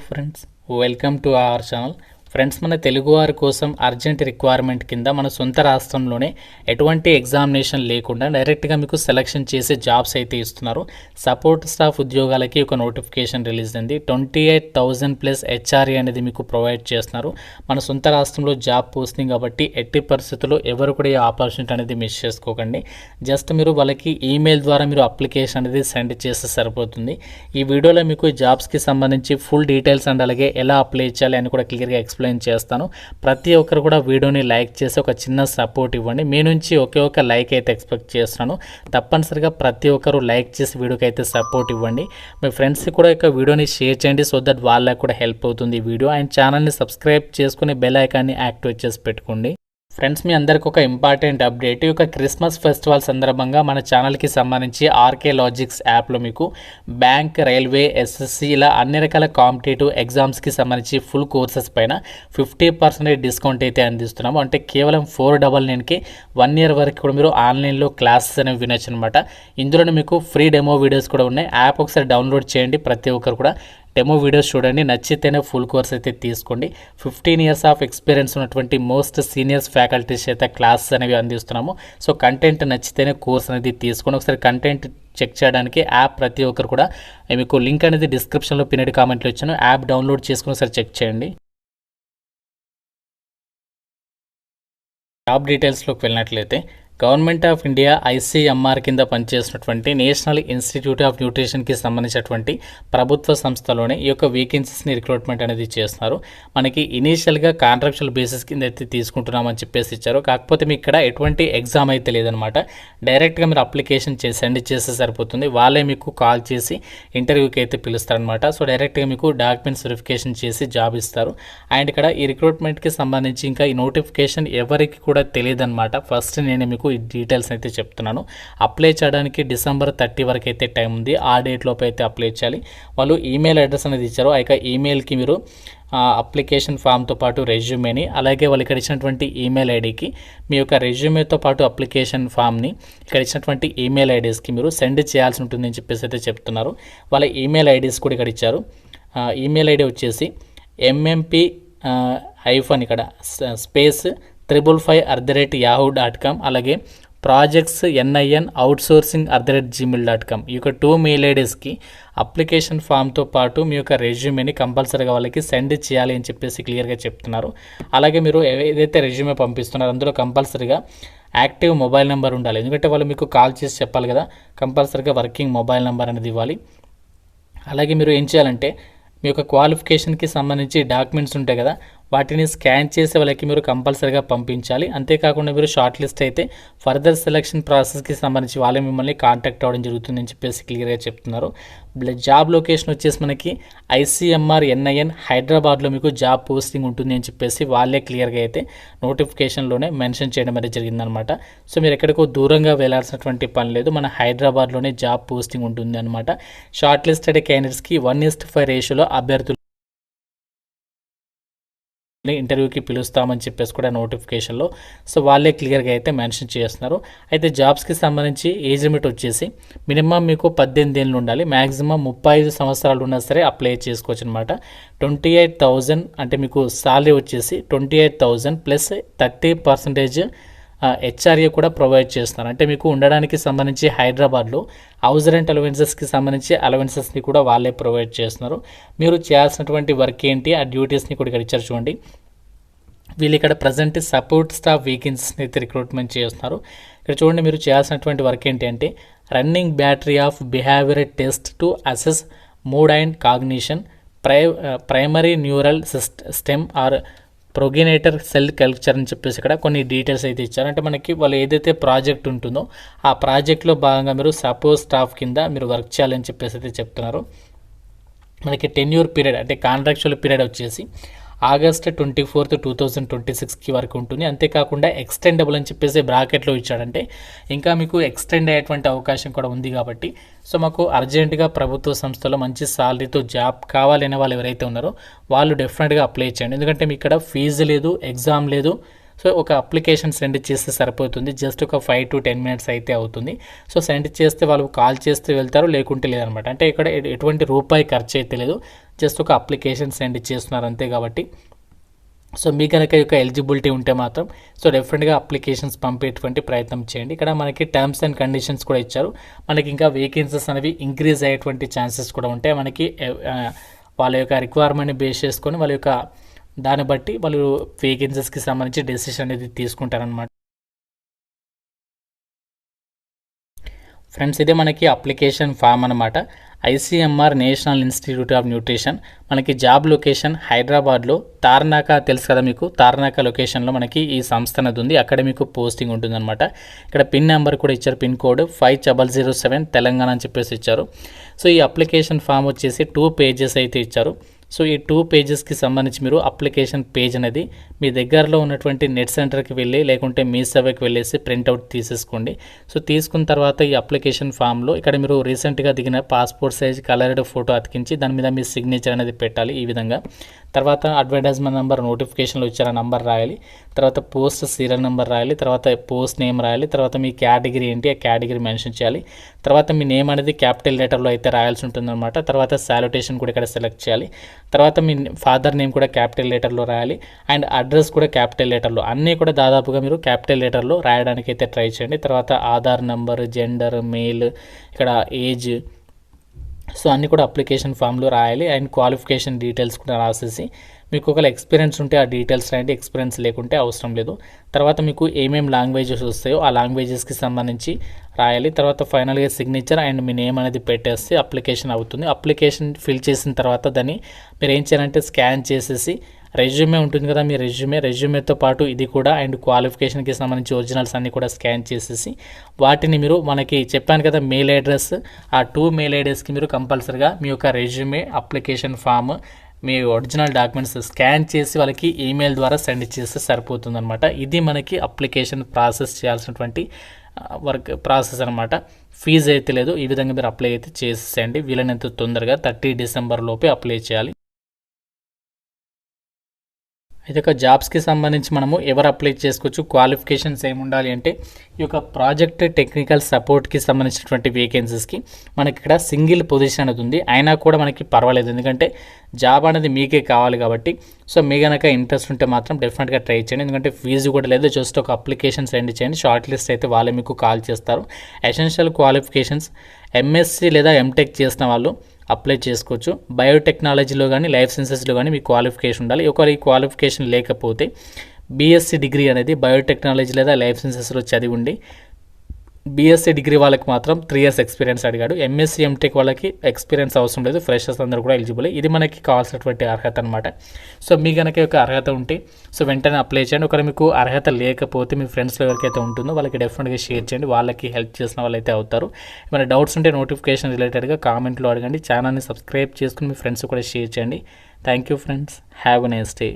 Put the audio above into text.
Friends, welcome to our channel. Friends, మన తెలుగు వారి కోసం అర్జెంట్ రిక్వైర్మెంట్ కింద మన సొంత రాష్ట్రంలోనే ఎటువంటి ఎగ్జామినేషన్ లేకుండా డైరెక్ట్గా మీకు సెలెక్షన్ చేసే జాబ్స్ అయితే ఇస్తున్నారు. సపోర్ట్ స్టాఫ్ ఉద్యోగాలకి ఒక నోటిఫికేషన్ రిలీజ్ అయింది. 28,000 ప్లస్ హెచ్ఆర్ఏ అనేది మీకు ప్రొవైడ్ చేస్తున్నారు. మన సొంత రాష్ట్రంలో జాబ్ పోస్టింగ్ కాబట్టి ఎట్టి పరిస్థితుల్లో ఎవరు కూడా ఈ ఆపర్చునిటీ అనేది మిస్ చేసుకోకండి. జస్ట్ మీరు వాళ్ళకి ఈమెయిల్ ద్వారా మీరు అప్లికేషన్ అనేది సెండ్ చేస్తే సరిపోతుంది. ఈ వీడియోలో మీకు జాబ్స్కి సంబంధించి ఫుల్ డీటెయిల్స్ అండ్ అలాగే ఎలా అప్లై చేయాలి అని కూడా క్లియర్గా ఎక్స్ప్లెయిన్ చేస్తాను. ప్రతి ఒక్కరు కూడా వీడియోని లైక్ చేసి ఒక చిన్న సపోర్ట్ ఇవ్వండి. మీ నుంచి ఒకే ఒక లైక్ అయితే ఎక్స్పెక్ట్ చేస్తున్నాను. తప్పనిసరిగా ప్రతి ఒక్కరు లైక్ చేసి వీడియోకి అయితే సపోర్ట్ ఇవ్వండి. మీ ఫ్రెండ్స్కి కూడా ఒక వీడియోని షేర్ చేయండి, సో దట్ వాళ్ళకి కూడా హెల్ప్ అవుతుంది ఈ వీడియో. అండ్ ఛానల్ని సబ్స్క్రైబ్ చేసుకుని బెల్ ఐకాన్ని యాక్టివేట్ చేసి పెట్టుకోండి. ఫ్రెండ్స్, మీ అందరికి ఒక ఇంపార్టెంట్ అప్డేట్. ఈ యొక్క క్రిస్మస్ ఫెస్టివల్ సందర్భంగా మన ఛానల్కి సంబంధించి ఆర్కే లాజిక్స్ యాప్లో మీకు బ్యాంక్, రైల్వే, ఎస్ఎస్సి ఇలా అన్ని రకాల కాంపిటేటివ్ ఎగ్జామ్స్కి సంబంధించి ఫుల్ కోర్సెస్ పైన 50% డిస్కౌంట్ అయితే అందిస్తున్నాము. అంటే కేవలం 499కి 1 year వరకు కూడా మీరు ఆన్లైన్లో క్లాసెస్ అనేవి వినొచ్చు అనమాట. ఇందులోనే మీకు ఫ్రీ డెమో వీడియోస్ కూడా ఉన్నాయి. యాప్ ఒకసారి డౌన్లోడ్ చేయండి. ప్రతి ఒక్కరు కూడా డెమో వీడియోస్ చూడండి. నచ్చితేనే ఫుల్ కోర్స్ అయితే తీసుకోండి. 15 years ఆఫ్ ఎక్స్పీరియన్స్ ఉన్నటువంటి మోస్ట్ సీనియర్స్ ఫ్యాకల్టీస్ అయితే క్లాసెస్ అనేవి అందిస్తున్నాము. సో కంటెంట్ నచ్చితేనే కోర్స్ అనేది తీసుకోండి. ఒకసారి కంటెంట్ చెక్ చేయడానికి యాప్ ప్రతి ఒక్కరు కూడా మీకు లింక్ అనేది డిస్క్రిప్షన్లో పిన్నెడ్ కామెంట్లో ఇచ్చాను. యాప్ డౌన్లోడ్ చేసుకుని ఒకసారి చెక్ చేయండి. జాబ్ డీటెయిల్స్లోకి వెళ్ళినట్లయితే గవర్నమెంట్ ఆఫ్ ఇండియా ఐసీఎంఆర్ కింద పనిచేసినటువంటి నేషనల్ ఇన్స్టిట్యూట్ ఆఫ్ న్యూట్రిషన్కి సంబంధించినటువంటి ప్రభుత్వ సంస్థలోనే ఈ యొక్క వేకెన్సీస్ని రిక్రూట్మెంట్ అనేది చేస్తున్నారు. మనకి ఇనీషియల్గా కాంట్రాక్చువల్ బేసిస్ కింద అయితే తీసుకుంటున్నామని చెప్పేసి ఇచ్చారు. కాకపోతే మీకు ఇక్కడ ఎటువంటి ఎగ్జామ్ అయితే లేదనమాట. డైరెక్ట్గా మీరు అప్లికేషన్ సెండ్ చేస్తే సరిపోతుంది. వాళ్ళే మీకు కాల్ చేసి ఇంటర్వ్యూకి అయితే పిలుస్తారనమాట. సో డైరెక్ట్గా మీకు డాక్యుమెంట్స్ వెరిఫికేషన్ చేసి జాబ్ ఇస్తారు. అండ్ ఇక్కడ ఈ రిక్రూట్మెంట్కి సంబంధించి ఇంకా ఈ నోటిఫికేషన్ ఎవరికి కూడా తెలియదు అనమాట. ఫస్ట్ నేను మీకు ఈ డీటెయిల్స్ అయితే చెప్తున్నాను. అప్లై చేయడానికి December 30 వరకు అయితే టైం ఉంది. ఆ డేట్ లోపు అయితే అప్లై చేయాలి. వాళ్ళు ఈమెయిల్ అడ్రస్ అనేది ఇచ్చారు. ఆ యొక్క ఈమెయిల్కి మీరు అప్లికేషన్ ఫామ్తో పాటు రెజ్యూమేని, అలాగే వాళ్ళు ఇక్కడ ఇచ్చినటువంటి ఈమెయిల్ ఐడికి మీ యొక్క రెజ్యూమేతో పాటు అప్లికేషన్ ఫామ్ని ఇక్కడ ఇచ్చినటువంటి ఈమెయిల్ ఐడీస్కి మీరు సెండ్ చేయాల్సి ఉంటుందని చెప్పేసి అయితే చెప్తున్నారు. వాళ్ళ ఈమెయిల్ ఐడీస్ కూడా ఇక్కడ ఇచ్చారు. ఈమెయిల్ ఐడి వచ్చేసి MMP - ఇక్కడ స్పేస్ 555@yahoo.com, అలాగే projects NIN outsourcing@gmail.com. ఈ యొక్క 2 మెయిల్ ఐడీస్కి అప్లికేషన్ ఫామ్తో పాటు మీ యొక్క రెజ్యూమేని కంపల్సరీగా వాళ్ళకి సెండ్ చేయాలి అని చెప్పేసి క్లియర్గా చెప్తున్నారు. అలాగే మీరు ఏదైతే రెజ్యూమే పంపిస్తున్నారో అందులో కంపల్సరీగా యాక్టివ్ మొబైల్ నెంబర్ ఉండాలి. ఎందుకంటే వాళ్ళు మీకు కాల్ చేసి చెప్పాలి కదా. కంపల్సరీగా వర్కింగ్ మొబైల్ నెంబర్ అనేది ఇవ్వాలి. అలాగే మీరు ఏం చేయాలంటే మీ యొక్క క్వాలిఫికేషన్కి సంబంధించి డాక్యుమెంట్స్ ఉంటాయి కదా, వాటిని స్కాన్ చేసి వాళ్ళకి మీరు కంపల్సరీగా పంపించాలి. అంతేకాకుండా మీరు షార్ట్ లిస్ట్ అయితే ఫర్దర్ సెలక్షన్ ప్రాసెస్కి సంబంధించి వాళ్ళే మిమ్మల్ని కాంటాక్ట్ అవ్వడం జరుగుతుందని చెప్పేసి క్లియర్గా చెప్తున్నారు. జాబ్ లొకేషన్ వచ్చేసి మనకి ICMR NIN హైదరాబాద్లో మీకు జాబ్ పోస్టింగ్ ఉంటుంది అని చెప్పేసి వాళ్ళే క్లియర్గా అయితే నోటిఫికేషన్లోనే మెన్షన్ చేయడం అనేది జరిగిందనమాట. సో మీరు ఎక్కడికో దూరంగా వెళ్లాల్సినటువంటి పని లేదు. మన హైదరాబాద్లోనే జాబ్ పోస్టింగ్ ఉంటుంది అనమాట. షార్ట్ లిస్టెడ్ క్యాండిడేట్స్కి 1:5 రేషియోలో అభ్యర్థులు ఇంటర్వ్యూకి పిలుస్తామని చెప్పేసి కూడా నోటిఫికేషన్లో సో వాళ్ళే క్లియర్గా అయితే మెన్షన్ చేస్తున్నారు. అయితే జాబ్స్కి సంబంధించి ఏజ్ లిమిట్ వచ్చేసి మినిమం మీకు 18 ఏళ్ళు ఉండాలి. మ్యాక్సిమం 35 సంవత్సరాలు ఉన్నా సరే అప్లై చేసుకోవచ్చు అనమాట. 28,000 అంటే మీకు సాలరీ వచ్చేసి 28,000 ప్లస్ 30% హెచ్ఆర్ఏ కూడా ప్రొవైడ్ చేస్తున్నారు. అంటే మీకు ఉండడానికి సంబంధించి హైదరాబాద్లో హౌస్ రెంట్ అలవెన్సెస్కి సంబంధించి అలవెన్సెస్ని కూడా వాళ్ళే ప్రొవైడ్ చేస్తున్నారు. మీరు చేయాల్సినటువంటి వర్క్ ఏంటి, ఆ డ్యూటీస్ని కూడా ఇక్కడ ఇచ్చారు చూడండి. వీళ్ళు ఇక్కడ ప్రజెంట్ సపోర్ట్ స్టాఫ్ వేకెన్సీస్ని అయితే రిక్రూట్మెంట్ చేస్తున్నారు. ఇక్కడ చూడండి, మీరు చేయాల్సినటువంటి వర్క్ ఏంటి అంటే running battery of behaviour test to assess mood and cognition, primary neural system or progenitor cell culture అని చెప్పేసి ఇక్కడ కొన్ని డీటెయిల్స్ అయితే ఇచ్చారు. అంటే మనకి వాళ్ళు ఏదైతే ప్రాజెక్ట్ ఉంటుందో ఆ ప్రాజెక్ట్లో భాగంగా మీరు సపోర్ట్ స్టాఫ్ కింద మీరు వర్క్ చేయాలని చెప్పేసి అయితే చెప్తున్నారు. మనకి టెన్యూర్ పీరియడ్ అంటే కాంట్రాక్చువల్ పీరియడ్ వచ్చేసి August 24, 2026 వరకు ఉంటుంది. అంతేకాకుండా ఎక్స్టెండబుల్ అని చెప్పేసి బ్రాకెట్లో ఇచ్చాడంటే ఇంకా మీకు ఎక్స్టెండ్ అయ్యేటువంటి అవకాశం కూడా ఉంది. కాబట్టి సో మాకు అర్జెంటుగా ప్రభుత్వ సంస్థలో మంచి సాలరీతో జాబ్ కావాలనే వాళ్ళు ఎవరైతే ఉన్నారో వాళ్ళు డెఫినెట్గా అప్లై చేయండి. ఎందుకంటే మీకు ఇక్కడ ఫీజు లేదు, ఎగ్జామ్ లేదు. సో ఒక అప్లికేషన్ సెండ్ చేస్తే సరిపోతుంది, జస్ట్ ఒక 5 to 10 minutes అయితే అవుతుంది. సో సెండ్ చేస్తే వాళ్ళు కాల్ చేస్తే వెళ్తారు, లేకుంటే లేదనమాట. అంటే ఇక్కడ ఎటువంటి రూపాయి ఖర్చు అయితే లేదు, జస్ట్ ఒక అప్లికేషన్ సెండ్ చేస్తున్నారు అంతే. కాబట్టి సో మీ కనుక యొక్క ఎలిజిబిలిటీ ఉంటే మాత్రం సో డెఫినెట్గా అప్లికేషన్స్ పంపేటువంటి ప్రయత్నం చేయండి. ఇక్కడ మనకి టర్మ్స్ అండ్ కండిషన్స్ కూడా ఇచ్చారు. మనకి ఇంకా వేకెన్సీస్ అనేవి ఇంక్రీజ్ అయ్యేటువంటి ఛాన్సెస్ కూడా ఉంటాయి. మనకి వాళ్ళ యొక్క రిక్వైర్మెంట్ని బేస్ చేసుకొని వాళ్ళ యొక్క దాన్ని బట్టి వాళ్ళు వేకెన్సీస్కి సంబంధించి డెసిషన్ అనేది తీసుకుంటారనమాట. ఫ్రెండ్స్, ఇదే మనకి అప్లికేషన్ ఫామ్ అనమాట. ICMR national institute of nutrition. మనకి జాబ్ లొకేషన్ హైదరాబాద్లో తార్నాక తెలుసు కదా మీకు, తార్నాక లొకేషన్లో మనకి ఈ సంస్థ అనేది ఉంది. అక్కడ మీకు పోస్టింగ్ ఉంటుందన్నమాట. ఇక్కడ పిన్ నెంబర్ కూడా ఇచ్చారు, పిన్ కోడ్ 5007 తెలంగాణ అని చెప్పేసి ఇచ్చారు. సో ఈ అప్లికేషన్ ఫామ్ వచ్చేసి 2 pages అయితే ఇచ్చారు. సో ఈ 2 pagesకి సంబంధించి మీరు అప్లికేషన్ పేజ్ అనేది మీ దగ్గరలో ఉన్నటువంటి నెట్ సెంటర్కి వెళ్ళి లేకుంటే మీ సేవకి వెళ్ళేసి ప్రింట్అవుట్ తీసేసుకోండి. సో తీసుకున్న తర్వాత ఈ అప్లికేషన్ ఫామ్లో ఇక్కడ మీరు రీసెంట్గా దిగిన పాస్పోర్ట్ సైజ్ కలర్డ్ ఫోటో అతికించి దాని మీద మీ సిగ్నేచర్ అనేది పెట్టాలి ఈ విధంగా. తర్వాత అడ్వర్టైజ్మెంట్ నెంబర్, నోటిఫికేషన్లో ఇచ్చారు నంబర్ రాయాలి. తర్వాత పోస్ట్ సీరియల్ నెంబర్ రాయాలి. తర్వాత పోస్ట్ నేమ్ రాయాలి. తర్వాత మీ కేటగిరీ ఏంటి, ఆ కేటగిరీ మెన్షన్ చేయాలి. తర్వాత మీ నేమ్ అనేది క్యాపిటల్ లెటర్లో అయితే రాయాల్సి ఉంటుందన్నమాట. తర్వాత సాల్యుటేషన్ కూడా ఇక్కడ సెలెక్ట్ చేయాలి. తర్వాత మీ ఫాదర్ నేమ్ కూడా క్యాపిటల్ లెటర్లో రాయాలి. అండ్ అడ్రస్ కూడా క్యాపిటల్ లెటర్లో, అన్నీ కూడా దాదాపుగా మీరు క్యాపిటల్ లెటర్లో రాయడానికి అయితే ట్రై చేయండి. తర్వాత ఆధార్ నంబర్, జెండర్, మెయిల్, ఇక్కడ ఏజ్, సో అన్నీ కూడా అప్లికేషన్ ఫామ్లో రాయాలి. అండ్ క్వాలిఫికేషన్ డీటెయిల్స్ కూడా రాసేసి మీకు ఒకవేళ ఎక్స్పీరియన్స్ ఉంటే ఆ డీటెయిల్స్ రాయండి, ఎక్స్పీరియన్స్ లేకుంటే అవసరం లేదు. తర్వాత మీకు ఏమేమి లాంగ్వేజెస్ వస్తాయో ఆ లాంగ్వేజెస్కి సంబంధించి రాయాలి. తర్వాత ఫైనల్గా సిగ్నేచర్ అండ్ మీ నేమ్ అనేది పెట్టేస్తే అప్లికేషన్ అవుతుంది. అప్లికేషన్ ఫిల్ చేసిన తర్వాత దాన్ని మీరు ఏం చేయాలంటే స్కాన్ చేసేసి రెజ్యూమే ఉంటుంది కదా, మీ రెజ్యూమేతో పాటు ఇది కూడా అండ్ క్వాలిఫికేషన్కి సంబంధించి ఒరిజినల్స్ అన్నీ కూడా స్కాన్ చేసేసి వాటిని మీరు మనకి చెప్పాను కదా మెయిల్ అడ్రస్, ఆ 2 మెయిల్ ఐడీస్కి మీరు కంపల్సరీగా మీ యొక్క రెజ్యూమే, అప్లికేషన్ ఫామ్, మీ ఒరిజినల్ డాక్యుమెంట్స్ స్కాన్ చేసి వాళ్ళకి ఈమెయిల్ ద్వారా సెండ్ చేస్తే సరిపోతుందన్నమాట. ఇది మనకి అప్లికేషన్ ప్రాసెస్ చేయాల్సినటువంటి వర్క్ ప్రాసెస్ అనమాట. ఫీజు అయితే లేదు. ఈ విధంగా మీరు అప్లై అయితే చేసేయండి. వీలైనంత తొందరగా 30 December లోపే అప్లై చేయాలి. అయితే ఒక జాబ్స్కి సంబంధించి మనము ఎవరు అప్లై చేసుకోవచ్చు, క్వాలిఫికేషన్స్ ఏమి ఉండాలి అంటే ఈ యొక్క ప్రాజెక్ట్ టెక్నికల్ సపోర్ట్కి సంబంధించినటువంటి వేకెన్సీస్కి మనకి ఇక్కడ సింగిల్ పొజిషన్ అనేది ఉంది. అయినా కూడా మనకి పర్వాలేదు, ఎందుకంటే జాబ్ అనేది మీకే కావాలి కాబట్టి. సో మీ కనుక ఇంట్రెస్ట్ ఉంటే మాత్రం డెఫినెట్గా ట్రై చేయండి, ఎందుకంటే ఫీజు కూడా లేదు. జస్ట్ ఒక అప్లికేషన్ సెండ్ చేయండి, షార్ట్ లిస్ట్ అయితే వాళ్ళే మీకు కాల్ చేస్తారు. ఎసెన్షియల్ క్వాలిఫికేషన్స్ MSc లేదా MTech చేసిన వాళ్ళు అప్లై చేసుకోవచ్చు. బయోటెక్నాలజీలో కానీ లైఫ్ సైన్సెస్లో కానీ మీకు క్వాలిఫికేషన్ ఉండాలి. ఒకవేళ ఈ క్వాలిఫికేషన్ లేకపోతే BSc డిగ్రీ అనేది బయోటెక్నాలజీ లేదా లైఫ్ సైన్సెస్లో చదివి ఉండి BSc డిగ్రీ వాళ్ళకి మాత్రం 3 years ఎక్స్పీరియన్స్ అడిగాడు. MSc MTech వాళ్ళకి ఎక్స్పీరియన్స్ అవసరం లేదు, ఫ్రెషర్స్ అందరూ కూడా ఎలిజిబుల్. ఇది మనకి కావాల్సినటువంటి అర్హత అనమాట. సో మీ కనుక ఒక అర్హత ఉంటే సో వెంటనే అప్లై చేయండి. ఒకవేళ మీకు అర్హత లేకపోతే మీ ఫ్రెండ్స్లో ఎవరికైతే ఉంటుందో వాళ్ళకి డెఫినెట్గా షేర్ చేయండి, వాళ్ళకి హెల్ప్ చేసిన వాళ్ళు అయితే అవుతారు. ఏమైనా డౌట్స్ ఉంటే నోటిఫికేషన్ రిలేటెడ్గా కామెంట్లో అడగండి. ఛానల్ని సబ్స్క్రైబ్ చేసుకుని మీ ఫ్రెండ్స్ కూడా షేర్ చేయండి. Thank you friends, have a nice day.